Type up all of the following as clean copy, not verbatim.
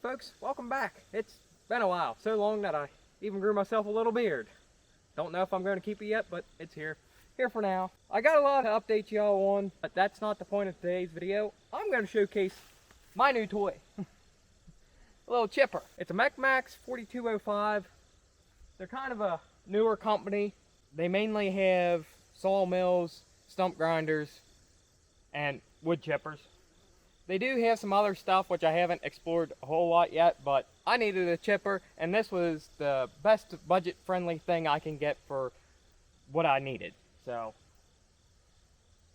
folks, welcome back. It's been a while, so long that I even grew myself a little beard. Don't know if I'm going to keep it yet, but it's here for now. I got a lot to update y'all on, but that's not the point of today's video. I'm going to showcase my new toy. A little chipper. It's a Mechmaxx 4205. They're kind of a newer company. They mainly have sawmills, stump grinders, and wood chippers. They do have some other stuff which I haven't explored a whole lot yet, but I needed a chipper, and this was the best budget-friendly thing I can get for what I needed. So,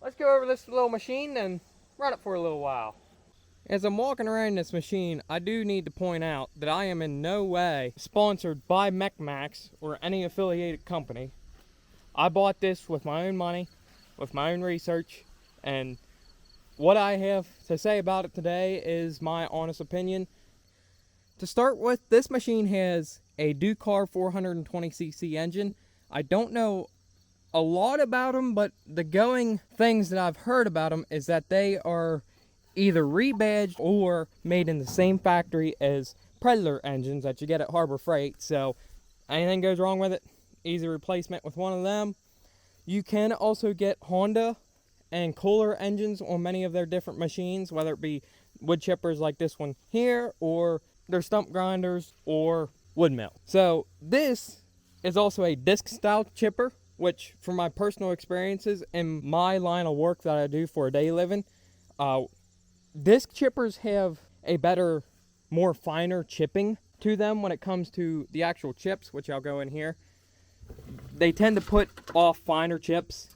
let's go over this little machine and run it for a little while. As I'm walking around this machine, I do need to point out that I am in no way sponsored by Mechmaxx or any affiliated company. I bought this with my own money, with my own research, and what I have to say about it today is my honest opinion. To start with, this machine has a Ducar 420cc engine. I don't know a lot about them, but the going things that I've heard about them is that they are either rebadged or made in the same factory as Predator engines that you get at Harbor Freight. So anything goes wrong with it, easy replacement with one of them. You can also get Honda and Kohler engines on many of their different machines, whether it be wood chippers like this one here, or their stump grinders, or wood mill. So this is also a disc style chipper, which from my personal experiences in my line of work that I do for a day living, disc chippers have a better, more finer chipping to them when it comes to the actual chips, which I'll go in here. They tend to put off finer chips.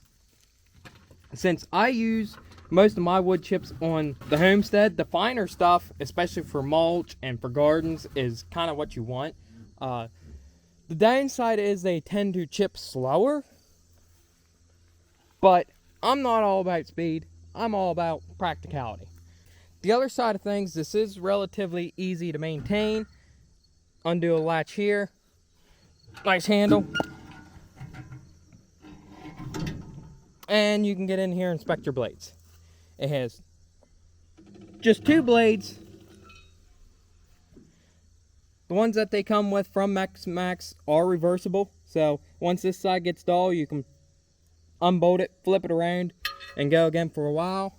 Since I use most of my wood chips on the Homestead, the finer stuff, especially for mulch and for gardens, is kind of what you want. The downside is they tend to chip slower, but I'm not all about speed. I'm all about practicality. The other side of things, this is relatively easy to maintain. Undo a latch here. Nice handle. And you can get in here and inspect your blades. It has just two blades. The ones that they come with from Mechmaxx are reversible. So once this side gets dull, you can unbolt it, flip it around, and go again for a while.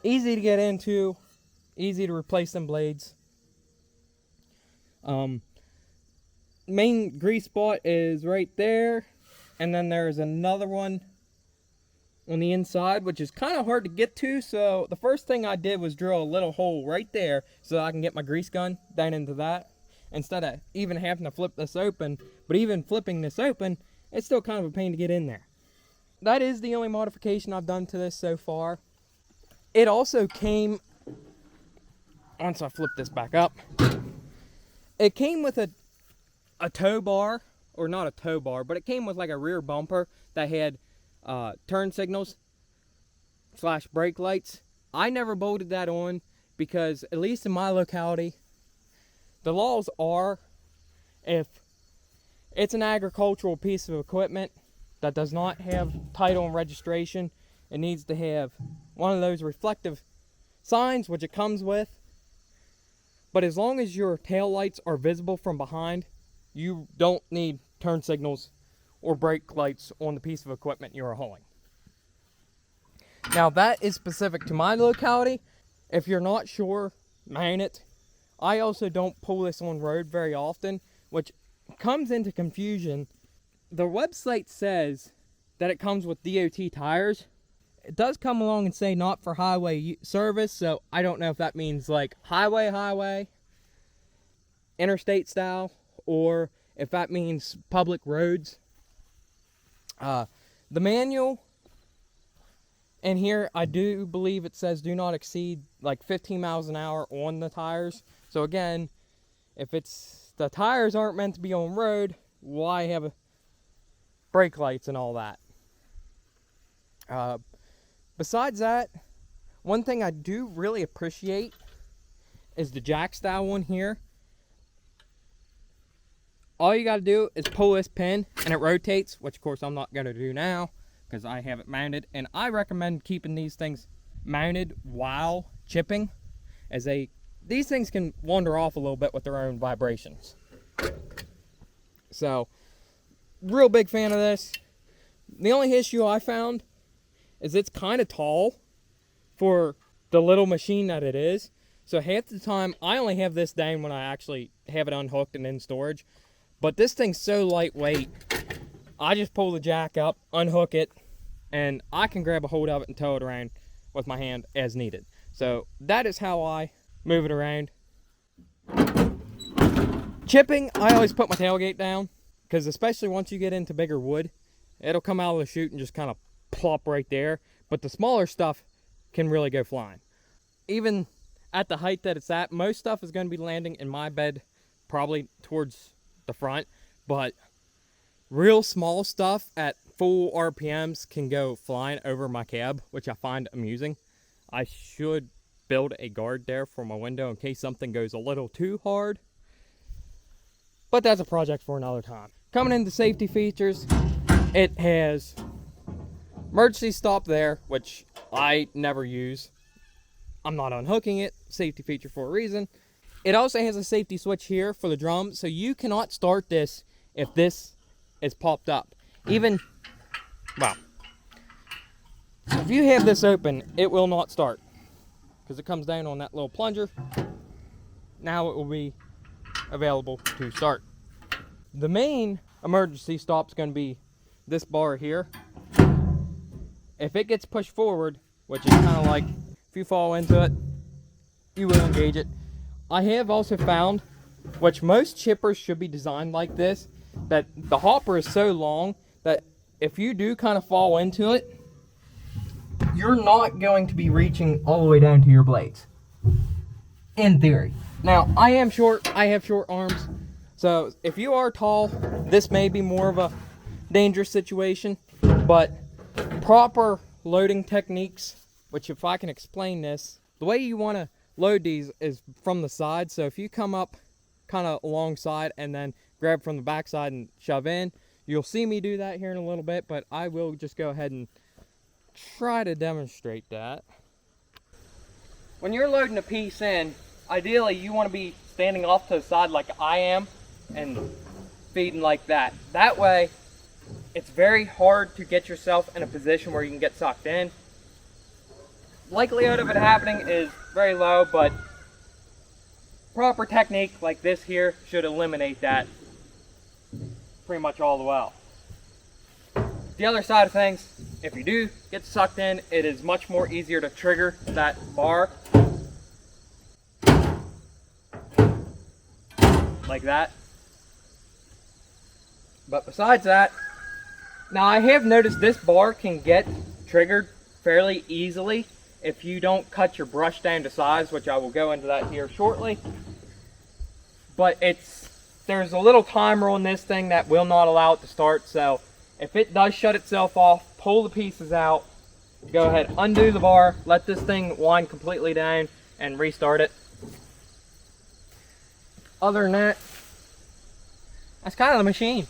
Easy to get into, easy to replace them blades. Main grease spot is right there. And then there's another one on the inside, which is kind of hard to get to. So the first thing I did was drill a little hole right there so I can get my grease gun down into that, instead of even having to flip this open. But even flipping this open, it's still kind of a pain to get in there. That is the only modification I've done to this so far. It also came, once I flip this back up, it came with a tow bar. Or not a tow bar, but it came with like a rear bumper that had turn signals / brake lights. I never bolted that on because, at least in my locality, the laws are, if it's an agricultural piece of equipment that does not have title and registration, it needs to have one of those reflective signs, which it comes with. But as long as your tail lights are visible from behind, you don't need turn signals or brake lights on the piece of equipment you're hauling. Now that is specific to my locality. If you're not sure, mount it. I also don't pull this on road very often, which comes into confusion. The website says that it comes with DOT tires. It does come along and say not for highway service, so I don't know if that means like highway, interstate style, or if that means public roads. The manual in here, I do believe it says do not exceed like 15 miles an hour on the tires. So again, if it's the tires aren't meant to be on road, why have brake lights and all that? Besides that, one thing I do really appreciate is the jack style one here. All you got to do is pull this pin and it rotates, which of course I'm not going to do now because I have it mounted. And I recommend keeping these things mounted while chipping, as they these things can wander off a little bit with their own vibrations. So, real big fan of this. The only issue I found is it's kind of tall for the little machine that it is. So half the time, I only have this down when I actually have it unhooked and in storage. But this thing's so lightweight, I just pull the jack up, unhook it, and I can grab a hold of it and tow it around with my hand as needed. So that is how I move it around. Chipping, I always put my tailgate down, because especially once you get into bigger wood, it'll come out of the chute and just kind of plop right there. But the smaller stuff can really go flying. Even at the height that it's at, most stuff is going to be landing in my bed, probably towards the front. But real small stuff at full RPMs can go flying over my cab, which I find amusing. I should build a guard there for my window in case something goes a little too hard. But that's a project for another time. Coming into safety features, it has emergency stop there, which I never use. I'm not unhooking it. Safety feature for a reason. It also has a safety switch here for the drum, so you cannot start this if this is popped up. Even, well, if you have this open, it will not start, because it comes down on that little plunger. Now it will be available to start. The main emergency stop is going to be this bar here. If it gets pushed forward, which is kind of like if you fall into it, you will engage it. I have also found, which most chippers should be designed like this, that the hopper is so long that if you do kind of fall into it, you're not going to be reaching all the way down to your blades. In theory. Now, I am short, I have short arms, so if you are tall, this may be more of a dangerous situation, but proper loading techniques, which if I can explain this, the way you want to load these is from the side. So if you come up kind of alongside and then grab from the back side and shove in, you'll see me do that here in a little bit, but I will just go ahead and try to demonstrate that. When you're loading a piece in, ideally you want to be standing off to the side like I am and feeding like that. That way it's very hard to get yourself in a position where you can get sucked in. Likelihood of it happening is very low, but proper technique like this here should eliminate that pretty much all the while. The other side of things, if you do get sucked in, it is much more easier to trigger that bar like that. But besides that, now I have noticed this bar can get triggered fairly easily if you don't cut your brush down to size, which I will go into that here shortly. But there's a little timer on this thing that will not allow it to start, so if it does shut itself off, pull the pieces out, go ahead, undo the bar, let this thing wind completely down, and restart it. Other than that, that's kind of the machine.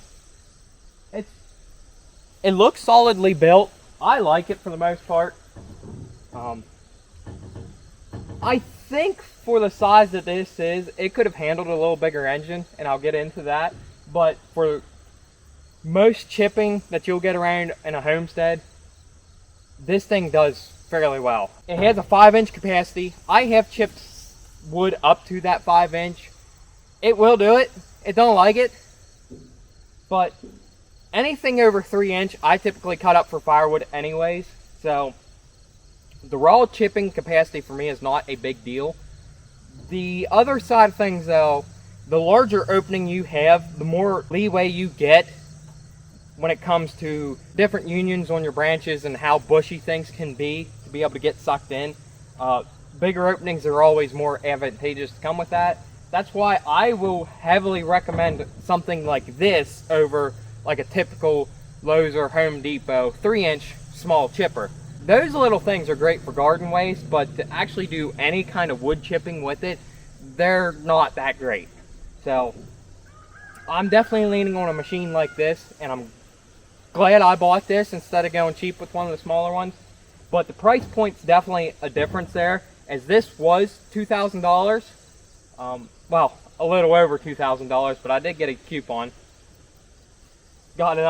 It looks solidly built. I like it for the most part. I think for the size that this is, it could have handled a little bigger engine, and I'll get into that. But for most chipping that you'll get around in a Homestead, this thing does fairly well. It has a 5-inch capacity. I have chipped wood up to that 5-inch. It will do it. It don't like it. But anything over 3-inch, I typically cut up for firewood anyways. So the raw chipping capacity for me is not a big deal. The other side of things though, the larger opening you have, the more leeway you get when it comes to different unions on your branches and how bushy things can be to be able to get sucked in. Bigger openings are always more advantageous to come with that. That's why I will heavily recommend something like this over like a typical Lowe's or Home Depot 3-inch small chipper. Those little things are great for garden waste, but to actually do any kind of wood chipping with it, they're not that great. So I'm definitely leaning on a machine like this, and I'm glad I bought this instead of going cheap with one of the smaller ones. But the price point's definitely a difference there, as this was $2,000 Well, a little over $2,000, but I did get a coupon. Got it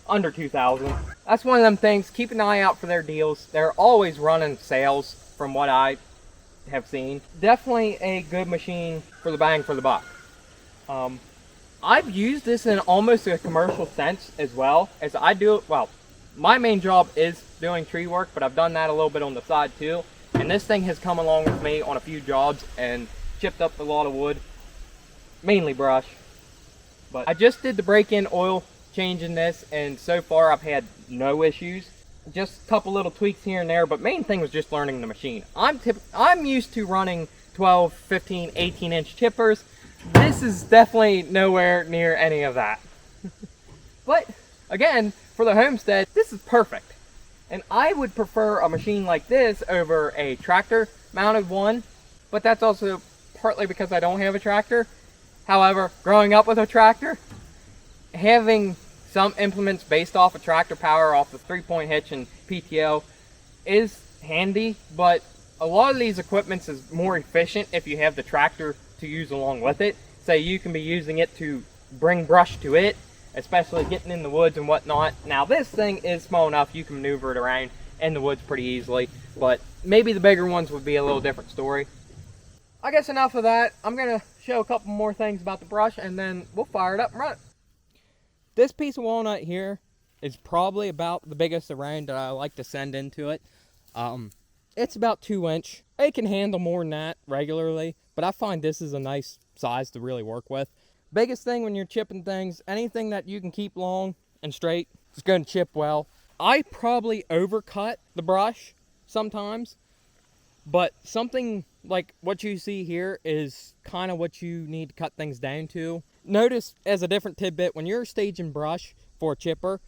under 2,000. That's one of them things. Keep an eye out for their deals. They're always running sales from what I have seen. Definitely a good machine for the bang for the buck. I've used this in almost a commercial sense as well, as I do. Well, my main job is doing tree work, but I've done that a little bit on the side too. And this thing has come along with me on a few jobs and chipped up a lot of wood, mainly brush. But I just did the break-in oil change in this, and so far I've had no issues. Just a couple little tweaks here and there, but main thing was just learning the machine. I'm used to running 12, 15, 18-inch chippers. This is definitely nowhere near any of that. But again, for the Homestead, this is perfect. And I would prefer a machine like this over a tractor mounted one, but that's also partly because I don't have a tractor. However, growing up with a tractor, having some implements based off of tractor power, off the 3-point hitch and PTO is handy, but a lot of these equipments is more efficient if you have the tractor to use along with it. So you can be using it to bring brush to it, especially getting in the woods and whatnot. Now this thing is small enough you can maneuver it around in the woods pretty easily, but maybe the bigger ones would be a little different story. I guess enough of that. I'm gonna show a couple more things about the brush and then we'll fire it up and run it. This piece of walnut here is probably about the biggest around that I like to send into it. It's about 2-inch. It can handle more than that regularly, but I find this is a nice size to really work with. Biggest thing when you're chipping things, anything that you can keep long and straight is going to chip well. I probably overcut the brush sometimes, but something like what you see here is kind of what you need to cut things down to. Notice, as a different tidbit, when you're staging brush for a chipper,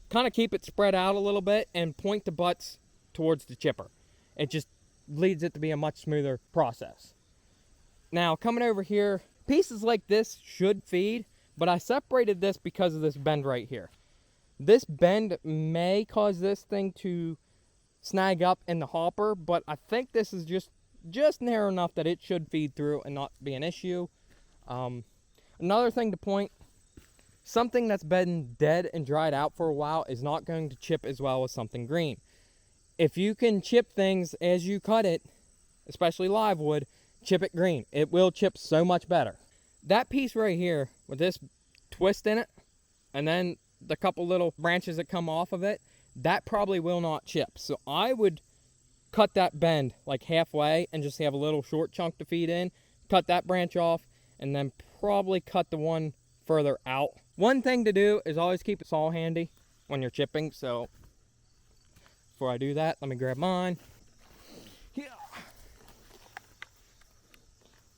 kind of keep it spread out a little bit and point the butts towards the chipper. It just leads it to be a much smoother process. Now, coming over here, pieces like this should feed, but I separated this because of this bend right here. This bend may cause this thing to snag up in the hopper, but I think this is just narrow enough that it should feed through and not be an issue. Another thing to point, something that's been dead and dried out for a while is not going to chip as well as something green. If you can chip things as you cut it, especially live wood, chip it green. It will chip so much better. That piece right here with this twist in it, and then the couple little branches that come off of it, that probably will not chip. So I would cut that bend like halfway and just have a little short chunk to feed in, cut that branch off, and then probably cut the one further out. One thing to do is always keep a saw handy when you're chipping. So before I do that, let me grab mine. Yeah.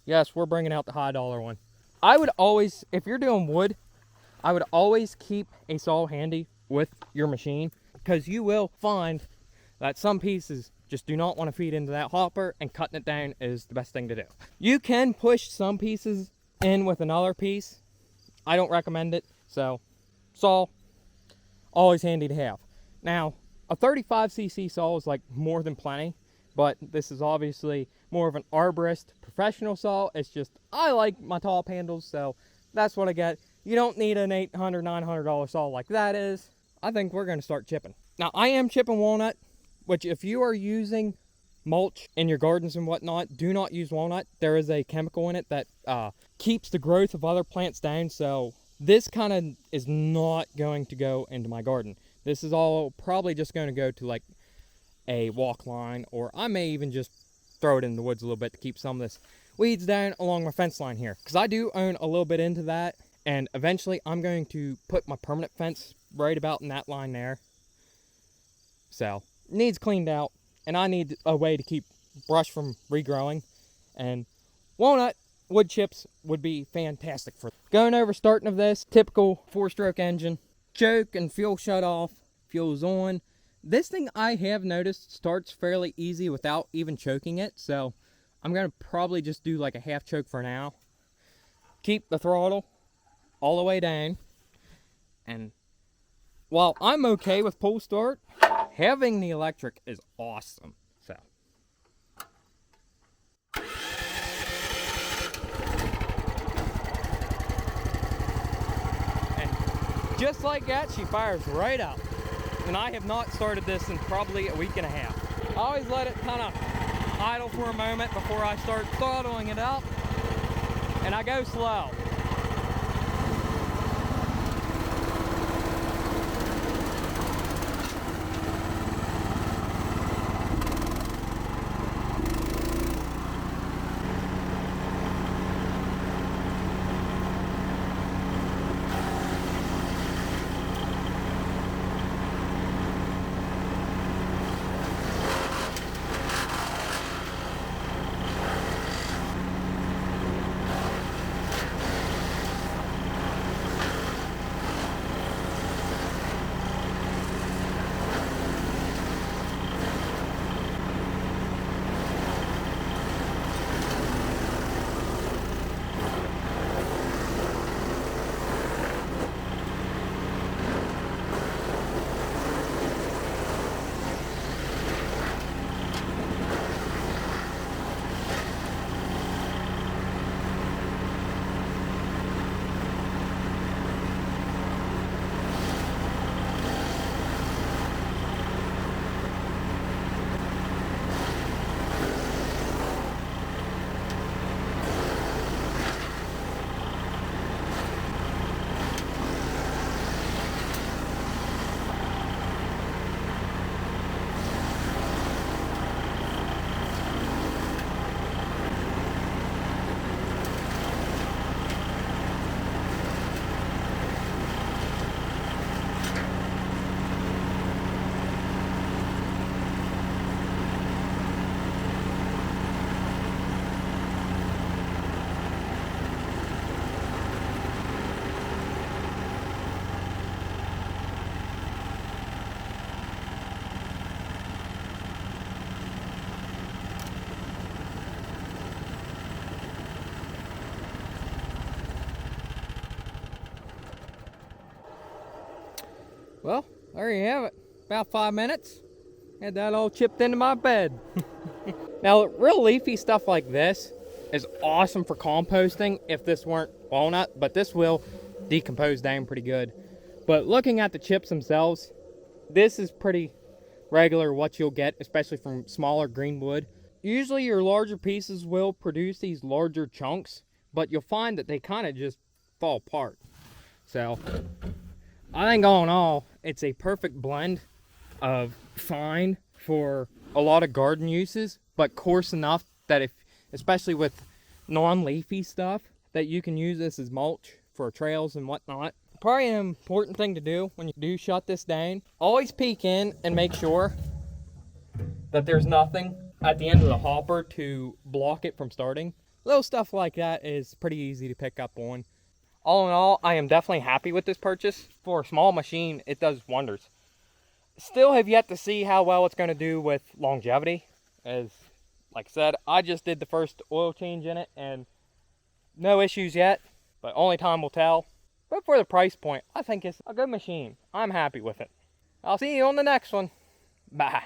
Yes, we're bringing out the high dollar one. I would always, if you're doing wood, I would always keep a saw handy with your machine, because you will find that some pieces just do not want to feed into that hopper, and cutting it down is the best thing to do. You can push some pieces in with another piece. I don't recommend it, so saw, always handy to have. Now, a 35cc saw is like more than plenty, but this is obviously more of an arborist professional saw. It's just, I like my top handles, so that's what I get. You don't need an $800, $900 saw like that is. I think we're going to start chipping. Now, I am chipping walnut, which if you are using mulch in your gardens and whatnot, do not use walnut. There is a chemical in it that keeps the growth of other plants down, so this kind of is not going to go into my garden. This is all probably just going to go to like a walk line, or I may even just throw it in the woods a little bit to keep some of this weeds down along my fence line here, because I do own a little bit into that, and eventually I'm going to put my permanent fence right about in that line there. So it needs cleaned out, and I need a way to keep brush from regrowing, and walnut wood chips would be fantastic for going over. Starting of this typical 4-stroke engine, choke and fuel shut off, fuel's on. This thing I have noticed starts fairly easy without even choking it, so I'm going to probably just do like a half choke for now. Keep the throttle all the way down, and while I'm okay with pull start, having the electric is awesome. So just like that, she fires right up. And I have not started this in probably a week and a half. I always let it kind of idle for a moment before I start throttling it up, and I go slow. Well, there you have it. About 5 minutes. Had that all chipped into my bed. Now, real leafy stuff like this is awesome for composting if this weren't walnut, but this will decompose down pretty good. But looking at the chips themselves, this is pretty regular what you'll get, especially from smaller green wood. Usually your larger pieces will produce these larger chunks, but you'll find that they kind of just fall apart. So I think all in all, it's a perfect blend of fine for a lot of garden uses, but coarse enough that if, especially with non-leafy stuff, that you can use this as mulch for trails and whatnot. Probably an important thing to do when you do shut this down, always peek in and make sure that there's nothing at the end of the hopper to block it from starting. Little stuff like that is pretty easy to pick up on. All in all, I am definitely happy with this purchase. For a small machine, it does wonders. Still have yet to see how well it's going to do with longevity. As, like I said, I just did the first oil change in it and no issues yet, but only time will tell. But for the price point, I think it's a good machine. I'm happy with it. I'll see you on the next one. Bye.